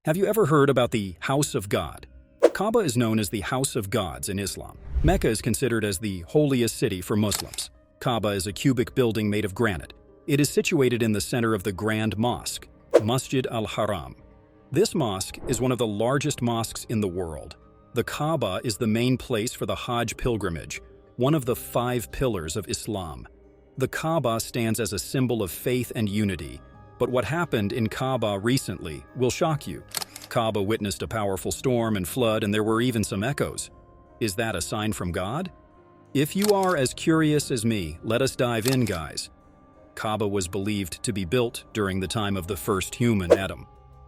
Have you ever heard about the House of God? Kaaba is known as the House of Gods in Islam. Mecca is considered as the holiest city for Muslims. Kaaba is a cubic building made of granite. It is situated in the center of the Grand Mosque, Masjid al-Haram. This mosque is one of the largest mosques in the world. The Kaaba is the main place for the Hajj pilgrimage, one of the 5 pillars of Islam. The Kaaba stands as a symbol of faith and unity. But what happened in Kaaba recently will shock you. Kaaba witnessed a powerful storm and flood, and there were even some echoes. Is that a sign from God? If you are as curious as me, let us dive in, guys. Kaaba was believed to be built during the time of the first human, Adam.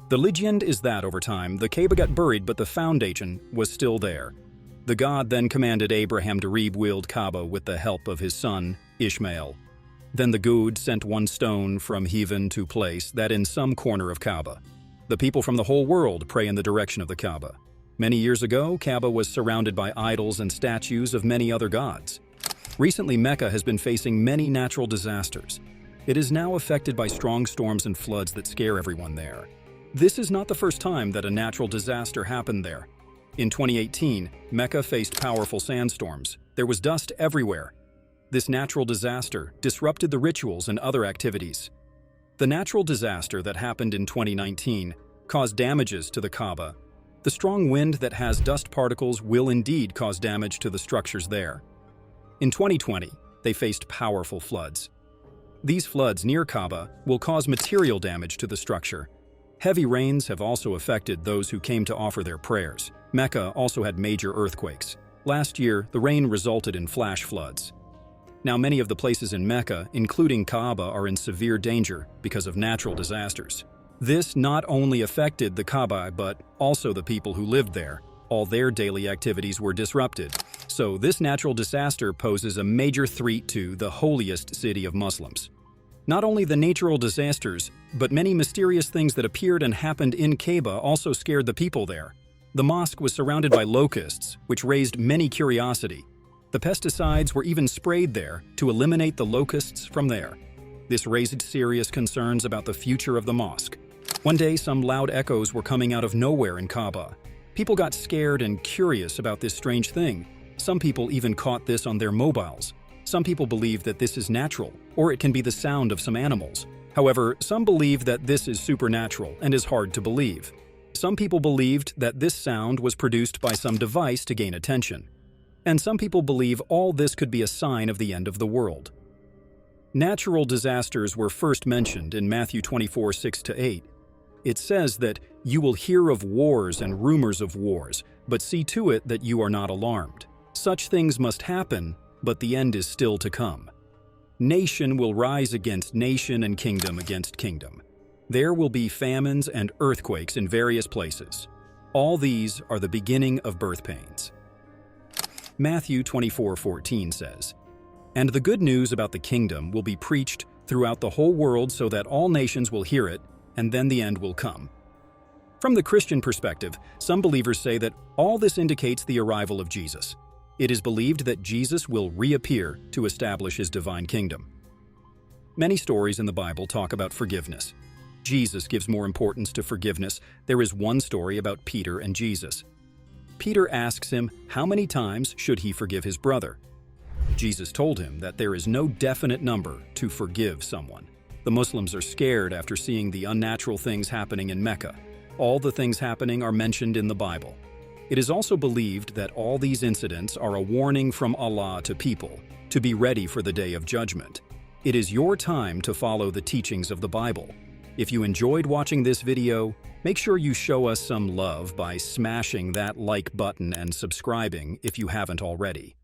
The legend is that over time, the Kaaba got buried, but the foundation was still there. The God then commanded Abraham to rebuild Kaaba with the help of his son, Ishmael. Then the God sent one stone from heaven to place that in some corner of Kaaba. The people from the whole world pray in the direction of the Kaaba. Many years ago, Kaaba was surrounded by idols and statues of many other gods. Recently, Mecca has been facing many natural disasters. It is now affected by strong storms and floods that scare everyone there. This is not the first time that a natural disaster happened there. In 2018, Mecca faced powerful sandstorms. There was dust everywhere. This natural disaster disrupted the rituals and other activities. The natural disaster that happened in 2019 caused damages to the Kaaba. The strong wind that has dust particles will indeed cause damage to the structures there. In 2020, they faced powerful floods. These floods near Kaaba will cause material damage to the structure. Heavy rains have also affected those who came to offer their prayers. Mecca also had major earthquakes. Last year, the rain resulted in flash floods. Now, many of the places in Mecca, including Kaaba, are in severe danger because of natural disasters. This not only affected the Kaaba, but also the people who lived there. All their daily activities were disrupted. So this natural disaster poses a major threat to the holiest city of Muslims. Not only the natural disasters, but many mysterious things that appeared and happened in Kaaba also scared the people there. The mosque was surrounded by locusts, which raised many curiosity. The pesticides were even sprayed there to eliminate the locusts from there. This raised serious concerns about the future of the mosque. One day, some loud echoes were coming out of nowhere in Kaaba. People got scared and curious about this strange thing. Some people even caught this on their mobiles. Some people believe that this is natural, or it can be the sound of some animals. However, some believe that this is supernatural and is hard to believe. Some people believed that this sound was produced by some device to gain attention. And some people believe all this could be a sign of the end of the world. Natural disasters were first mentioned in Matthew 24:6-8. It says that you will hear of wars and rumors of wars, but see to it that you are not alarmed. Such things must happen, but the end is still to come. Nation will rise against nation and kingdom against kingdom. There will be famines and earthquakes in various places. All these are the beginning of birth pains. Matthew 24:14 says, "And the good news about the kingdom will be preached throughout the whole world so that all nations will hear it, and then the end will come." From the Christian perspective, some believers say that all this indicates the arrival of Jesus. It is believed that Jesus will reappear to establish his divine kingdom. Many stories in the Bible talk about forgiveness. Jesus gives more importance to forgiveness. There is one story about Peter and Jesus. Peter asks him how many times should he forgive his brother. Jesus told him that there is no definite number to forgive someone. The Muslims are scared after seeing the unnatural things happening in Mecca. All the things happening are mentioned in the Bible. It is also believed that all these incidents are a warning from Allah to people to be ready for the day of judgment. It is your time to follow the teachings of the Bible. If you enjoyed watching this video, make sure you show us some love by smashing that like button and subscribing if you haven't already.